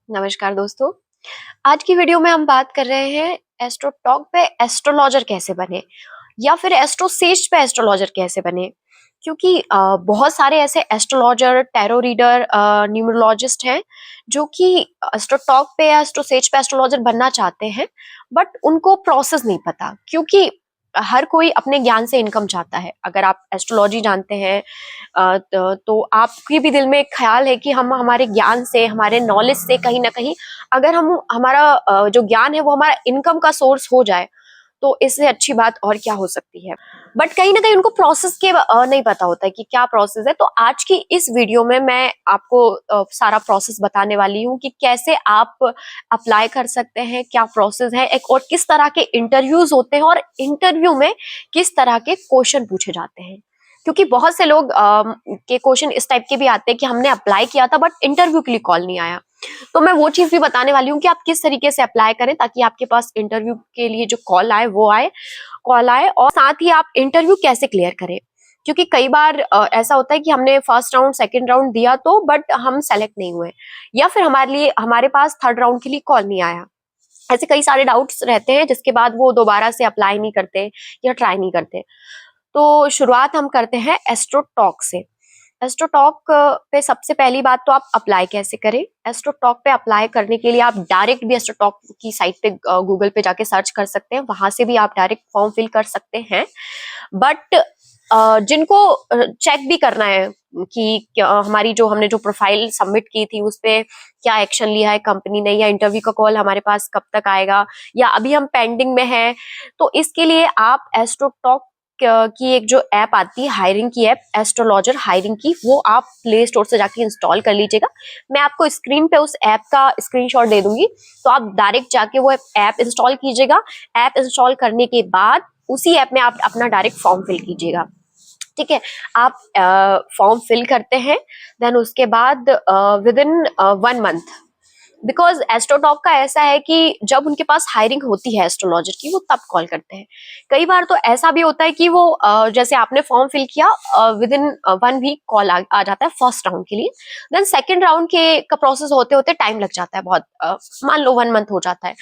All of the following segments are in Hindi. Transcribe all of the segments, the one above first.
नमस्कार दोस्तों। आज की वीडियो में हम बात कर रहे हैं एस्ट्रो टॉक पे एस्ट्रोलॉजर कैसे बने या फिर एस्ट्रो सेज पे एस्ट्रोलॉजर कैसे बने। क्योंकि बहुत सारे ऐसे एस्ट्रोलॉजर, टैरो रीडर, न्यूमरोलॉजिस्ट हैं जो कि एस्ट्रो टॉक पे या एस्ट्रो सेज पे एस्ट्रोलॉजर बनना चाहते हैं, बट उनको प्रोसेस नहीं पता। क्योंकि हर कोई अपने ज्ञान से इनकम चाहता है। अगर आप एस्ट्रोलॉजी जानते हैं तो आपके भी दिल में एक ख्याल है कि हम हमारे ज्ञान से, हमारे नॉलेज से कहीं ना कहीं अगर हम हमारा जो ज्ञान है वो हमारा इनकम का सोर्स हो जाए तो इससे अच्छी बात और क्या हो सकती है। बट कहीं ना कहीं उनको प्रोसेस के नहीं पता होता है कि क्या प्रोसेस है। तो आज की इस वीडियो में मैं आपको सारा प्रोसेस बताने वाली हूँ कि कैसे आप अप्लाई कर सकते हैं, क्या प्रोसेस है एक, और किस तरह के इंटरव्यूज होते हैं और इंटरव्यू में किस तरह के क्वेश्चन पूछे जाते हैं। क्योंकि बहुत से लोग के क्वेश्चन इस टाइप के भी आते हैं कि हमने अप्लाई किया था बट इंटरव्यू के लिए कॉल नहीं आया। तो मैं वो चीज भी बताने वाली हूँ कि आप किस तरीके से अप्लाई करें ताकि आपके पास इंटरव्यू के लिए जो कॉल आए, और साथ ही आप इंटरव्यू कैसे क्लियर करें। क्योंकि कई बार ऐसा होता है कि हमने फर्स्ट राउंड, सेकंड राउंड दिया तो बट हम सेलेक्ट नहीं हुए, या फिर हमारे पास थर्ड राउंड के लिए कॉल नहीं आया। ऐसे कई सारे डाउट्स रहते हैं जिसके बाद वो दोबारा से अप्लाई नहीं करते या ट्राई नहीं करते। तो शुरुआत हम करते हैं एस्ट्रो टॉक से। एस्ट्रो टॉक पे सबसे पहली बात तो आप अप्लाई कैसे करें। एस्ट्रो टॉक पे अप्लाई करने के लिए आप डायरेक्ट भी एस्ट्रो टॉक की साइट पे गूगल पे जाके सर्च कर सकते हैं, वहां से भी आप डायरेक्ट फॉर्म फिल कर सकते हैं। बट जिनको चेक भी करना है कि हमारी जो हमने जो प्रोफाइल सबमिट की थी उस पे क्या एक्शन लिया है कंपनी ने, या इंटरव्यू का कॉल हमारे पास कब तक आएगा, या अभी हम पेंडिंग में हैं, तो इसके लिए आप एस्ट्रो टॉक की एक जो ऐप आती है, हायरिंग की ऐप, एस्ट्रोलॉजर हायरिंग की, वो आप प्ले स्टोर से जाके इंस्टॉल कर लीजिएगा। मैं आपको स्क्रीन पे उस ऐप का स्क्रीनशॉट दे दूंगी, तो आप डायरेक्ट जाके वो ऐप इंस्टॉल कीजिएगा। ऐप इंस्टॉल करने के बाद उसी ऐप में आप अपना डायरेक्ट फॉर्म फिल कीजिएगा। ठीक है, आप फॉर्म फिल करते हैं, देन उसके बाद with in 1 month, because AstroTalk का ऐसा है कि जब उनके पास हायरिंग होती है एस्ट्रोलॉजर की, वो तब कॉल करते हैं। कई बार तो ऐसा भी होता है कि वो जैसे आपने फॉर्म फिल किया, विद इन 1 वीक कॉल आ जाता है फर्स्ट राउंड के लिए। देन सेकेंड राउंड के का प्रोसेस होते होते टाइम लग जाता है बहुत, मान लो 1 मंथ हो जाता है।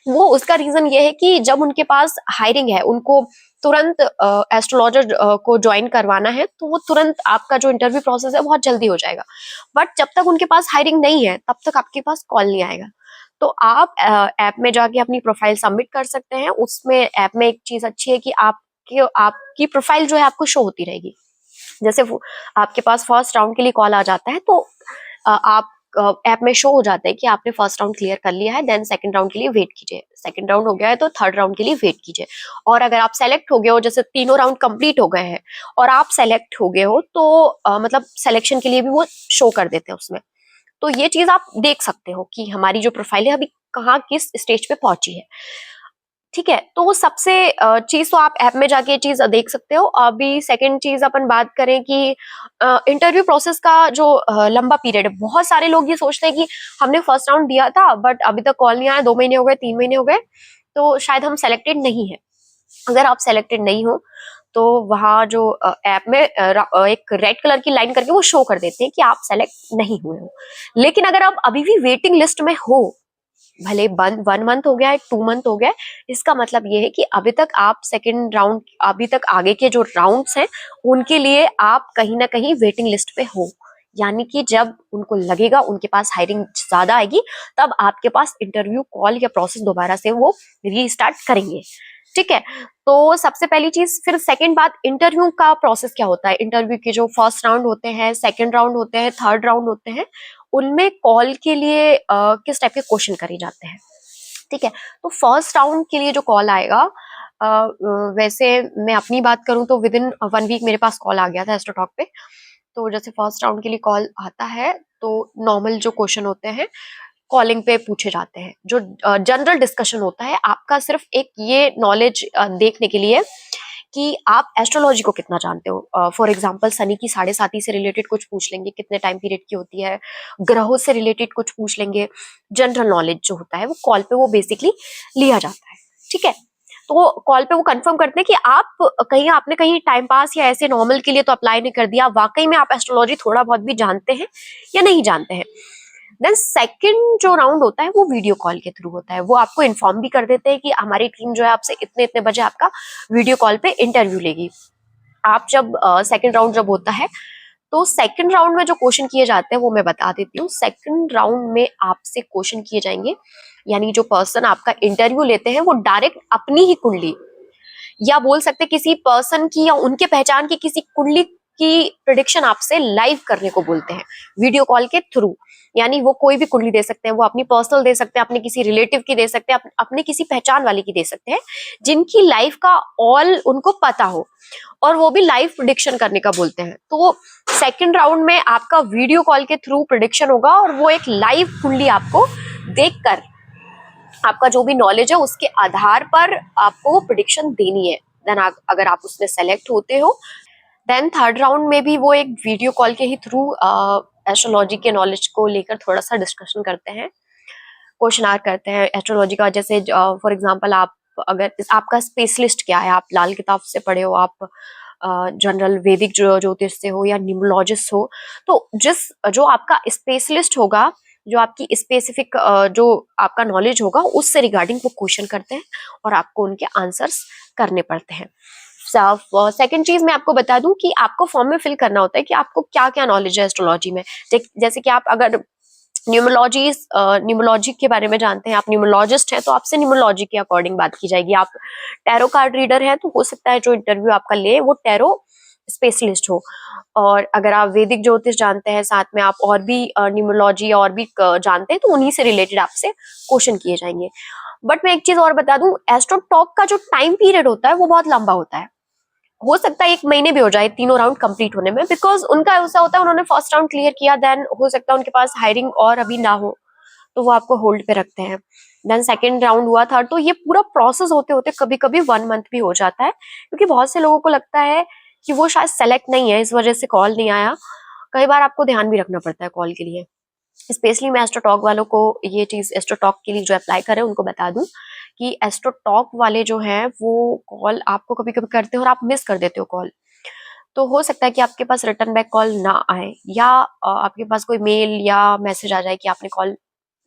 वो उसका रीजन ये है कि जब उनके पास हायरिंग है, उनको तुरंत एस्ट्रोलॉजर को ज्वाइन करवाना है, तो वो तुरंत आपका जो इंटरव्यू प्रोसेस है बहुत जल्दी हो जाएगा। बट जब तक उनके पास हायरिंग नहीं है तब तक आपके पास कॉल नहीं आएगा। तो आप ऐप में जाके अपनी प्रोफाइल सबमिट कर सकते हैं। उसमें ऐप में एक चीज अच्छी है कि आपकी प्रोफाइल जो है आपको शो होती रहेगी। जैसे आपके पास फर्स्ट राउंड के लिए कॉल आ जाता है तो आप ऐप में शो हो जाता है कि आपने फर्स्ट राउंड क्लियर कर लिया है, देन सेकंड राउंड के लिए वेट कीजिए। सेकंड राउंड हो गया है तो थर्ड राउंड के लिए वेट कीजिए। और अगर आप सेलेक्ट हो गए हो, जैसे तीनों राउंड कंप्लीट हो गए हैं और आप सेलेक्ट हो गए हो, तो मतलब सिलेक्शन के लिए भी वो शो कर देते हैं उसमें। तो ये चीज आप देख सकते हो कि हमारी जो प्रोफाइल है अभी कहाँ किस स्टेज पे पहुंची है। ठीक है, तो वो सबसे चीज तो आप ऐप में जाके ये चीज देख सकते हो। अभी सेकंड चीज अपन बात करें कि इंटरव्यू प्रोसेस का जो लंबा पीरियड है, बहुत सारे लोग ये सोचते हैं कि हमने फर्स्ट राउंड दिया था बट अभी तक कॉल नहीं आया, 2 महीने हो गए, 3 महीने हो गए, तो शायद हम सेलेक्टेड नहीं है। अगर आप सेलेक्टेड नहीं हो तो वहां जो ऐप में एक रेड कलर की लाइन करके वो शो कर देते हैं कि आप सेलेक्ट नहीं हुए हो। लेकिन अगर आप अभी भी वेटिंग लिस्ट में हो, भले 1 मंथ हो गया है, 2 मंथ हो गया है, इसका मतलब ये है कि अभी तक आप सेकंड राउंड, अभी तक आगे के जो राउंड्स हैं उनके लिए आप कहीं ना कहीं वेटिंग लिस्ट पे हो। यानी कि जब उनको लगेगा उनके पास हायरिंग ज्यादा आएगी, तब आपके पास इंटरव्यू कॉल या प्रोसेस दोबारा से वो रीस्टार्ट करेंगे। ठीक है, तो सबसे पहली चीज, फिर सेकंड बात, इंटरव्यू का प्रोसेस क्या होता है। इंटरव्यू के जो फर्स्ट राउंड होते हैं, सेकंड राउंड होते हैं, थर्ड राउंड होते हैं, उनमें कॉल के लिए किस टाइप के क्वेश्चन करे जाते हैं। ठीक है, तो फर्स्ट राउंड के लिए जो कॉल आएगा, वैसे मैं अपनी बात करूं तो विद इन 1 वीक मेरे पास कॉल आ गया था एस्ट्रोटॉक पे। तो जैसे फर्स्ट राउंड के लिए कॉल आता है तो नॉर्मल जो क्वेश्चन होते हैं कॉलिंग पे पूछे जाते हैं, जो जनरल डिस्कशन होता है आपका, सिर्फ एक ये नॉलेज देखने के लिए कि आप एस्ट्रोलॉजी को कितना जानते हो। फॉर एग्जांपल शनि की 7.5 से रिलेटेड कुछ पूछ लेंगे, कितने टाइम पीरियड की होती है, ग्रहों से रिलेटेड कुछ पूछ लेंगे। जनरल नॉलेज जो होता है वो कॉल पे वो बेसिकली लिया जाता है। ठीक है, तो कॉल पे वो कंफर्म करते हैं कि आपने कहीं टाइम पास या ऐसे नॉर्मल के लिए तो अप्लाई नहीं कर दिया, वाकई में आप एस्ट्रोलॉजी थोड़ा बहुत भी जानते हैं या नहीं जानते हैं। देन सेकंड जो राउंड होता है वो वीडियो कॉल के थ्रू होता है। वो आपको इन्फॉर्म भी कर देते हैं कि हमारी टीम जो है आपसे इतने इतने बजे आपका वीडियो कॉल पे इंटरव्यू लेगी। आप जब सेकंड राउंड जब होता है तो सेकंड राउंड में जो क्वेश्चन किए जाते हैं वो मैं बता देती हूँ। सेकंड राउंड में आपसे क्वेश्चन किए जाएंगे, यानी जो पर्सन आपका इंटरव्यू लेते हैं वो डायरेक्ट अपनी ही कुंडली, या बोल सकते किसी पर्सन की या उनके पहचान की किसी कुंडली की प्रिडिक्शन आपसे लाइव करने को बोलते हैं वीडियो कॉल के थ्रू। यानी वो कोई भी कुंडली दे सकते हैं, वो अपनी पर्सनल दे सकते हैं, अपने किसी रिलेटिव की दे सकते हैं, अपने किसी पहचान वाले की दे सकते हैं, जिनकी लाइफ का ऑल उनको पता हो, और वो भी लाइव प्रिडिक्शन करने का बोलते हैं। तो सेकंड राउंड में आपका वीडियो कॉल के थ्रू प्रिडिक्शन होगा, और वो एक लाइव कुंडली आपको देखकर आपका जो भी नॉलेज है उसके आधार पर आपको वो प्रिडिक्शन देनी है। देन अगर आप उसमें सेलेक्ट होते हो, देन थर्ड राउंड में भी वो एक वीडियो कॉल के ही थ्रू एस्ट्रोलॉजी के नॉलेज को लेकर थोड़ा सा डिस्कशन करते हैं, क्वेश्चन आर करते हैं एस्ट्रोलॉजी का। जैसे फॉर एग्जांपल आप अगर आपका स्पेशलिस्ट क्या है, आप लाल किताब से पढ़े हो, आप जनरल वैदिक ज्योतिष से हो या न्यूमरोलॉजिस्ट हो, तो जो आपका स्पेशलिस्ट होगा, जो आपकी स्पेसिफिक जो आपका नॉलेज होगा उससे रिगार्डिंग वो क्वेश्चन करते हैं और आपको उनके आंसर्स करने पड़ते हैं। सेकंड चीज मैं आपको बता दूं कि आपको फॉर्म में फिल करना होता है कि आपको क्या क्या नॉलेज है एस्ट्रोलॉजी में। जैसे कि आप अगर न्यूमरोलॉजी के बारे में जानते हैं, आप न्यूमरोलॉजिस्ट हैं, तो आपसे न्यूमरोलॉजी के अकॉर्डिंग बात की जाएगी। आप टैरो कार्ड रीडर हैं तो हो सकता है जो इंटरव्यू आपका ले वो टैरो स्पेशलिस्ट हो। और अगर आप वैदिक ज्योतिष जानते हैं, साथ में आप और भी न्यूमरोलॉजी और भी जानते हैं, तो उन्हीं से रिलेटेड आपसे क्वेश्चन किए जाएंगे। बट मैं एक चीज और बता दूं, एस्ट्रो टॉक का जो टाइम पीरियड होता है वो बहुत लंबा होता है। हो सकता है 1 महीने भी हो जाए तीनों राउंड कंप्लीट होने में, बिकॉज उनका ऐसा होता है उन्होंने फर्स्ट राउंड क्लियर किया, देन हो सकता है उनके पास हायरिंग और अभी ना हो तो वो आपको होल्ड पे रखते हैं। देन सेकेंड राउंड हुआ, थर्ड, तो ये पूरा प्रोसेस होते होते कभी कभी 1 मंथ भी हो जाता है, क्योंकि बहुत से लोगों को लगता है कि वो शायद सेलेक्ट नहीं है, इस वजह से कॉल नहीं आया। कई बार आपको ध्यान भी रखना पड़ता है कॉल के लिए। स्पेशली मैं एस्ट्रोटॉक वालों को ये चीज एस्ट्रोटॉक के लिए जो अप्लाई करे उनको बता दूं कि एस्ट्रोटॉक वाले जो हैं वो कॉल आपको कभी कभी करते हो और आप मिस कर देते हो कॉल। तो हो सकता है कि आपके पास रिटर्न बैक कॉल ना आए, या आपके पास कोई मेल या मैसेज आ जाए कि आपने कॉल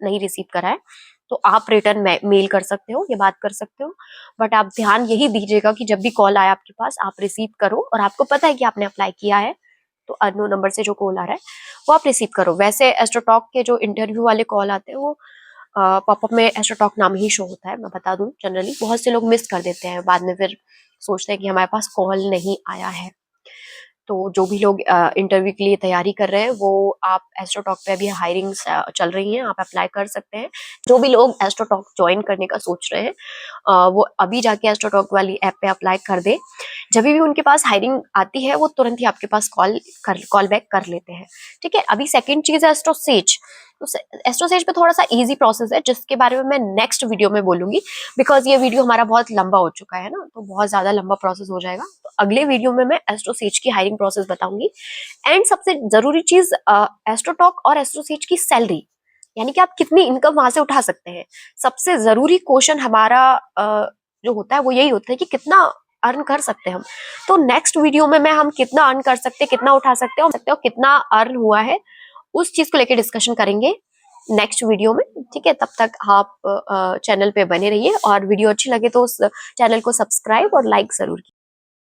नहीं रिसीव करा है, तो आप रिटर्न मेल कर सकते हो या बात कर सकते हो। बट आप ध्यान यही दीजिएगा कि जब भी कॉल आए आपके पास आप रिसीव करो, और आपको पता है कि आपने अप्लाई किया है तो अननोन नंबर से जो कॉल आ रहा है वो आप रिसीव करो। वैसे एस्ट्रोटॉक के जो इंटरव्यू वाले कॉल आते हैं वो पॉपअप में एस्ट्रोटॉक नाम ही शो होता है। मैं बता दूं, जनरली बहुत से लोग मिस कर देते हैं, बाद में फिर सोचते हैं कि हमारे पास कॉल नहीं आया है। तो जो भी लोग इंटरव्यू के लिए तैयारी कर रहे हैं वो आप एस्ट्रोटॉक पे अभी हायरिंग चल रही है, आप अप्लाई कर सकते हैं। जो भी लोग एस्ट्रोटॉक ज्वाइन करने का सोच रहे हैं वो अभी जाके एस्ट्रोटॉक वाली ऐप पे अप्लाई कर दे। जब भी उनके पास हायरिंग आती है वो तुरंत ही आपके पास कॉल बैक कर लेते हैं। ठीक है, अभी सेकंड चीज है एस्ट्रोसेज। तो एस्ट्रोसेज पे थोड़ा सा इजी प्रोसेस है जिसके बारे में मैं नेक्स्ट वीडियो में बोलूंगी, बिकॉज ये वीडियो हमारा बहुत लंबा हो चुका है ना, तो बहुत ज्यादा लंबा प्रोसेस हो जाएगा। तो अगले वीडियो में मैं एस्ट्रोसेज की हायरिंग प्रोसेस बताऊंगी। एंड सबसे जरूरी चीज एस्ट्रोटॉक और एस्ट्रोसेज की सैलरी, यानी कि आप कितनी इनकम वहां से उठा सकते हैं। सबसे जरूरी क्वेश्चन हमारा जो होता है वो यही होता है कि कितना अर्न कर सकते हैं हम। तो नेक्स्ट वीडियो में मैं हम कितना अर्न कर सकते हैं, कितना उठा सकते हो कितना अर्न हुआ है, उस चीज को लेकर डिस्कशन करेंगे नेक्स्ट वीडियो में। ठीक है, तब तक आप चैनल पे बने रहिए, और वीडियो अच्छी लगे तो उस चैनल को सब्सक्राइब और लाइक जरूर कीजिए।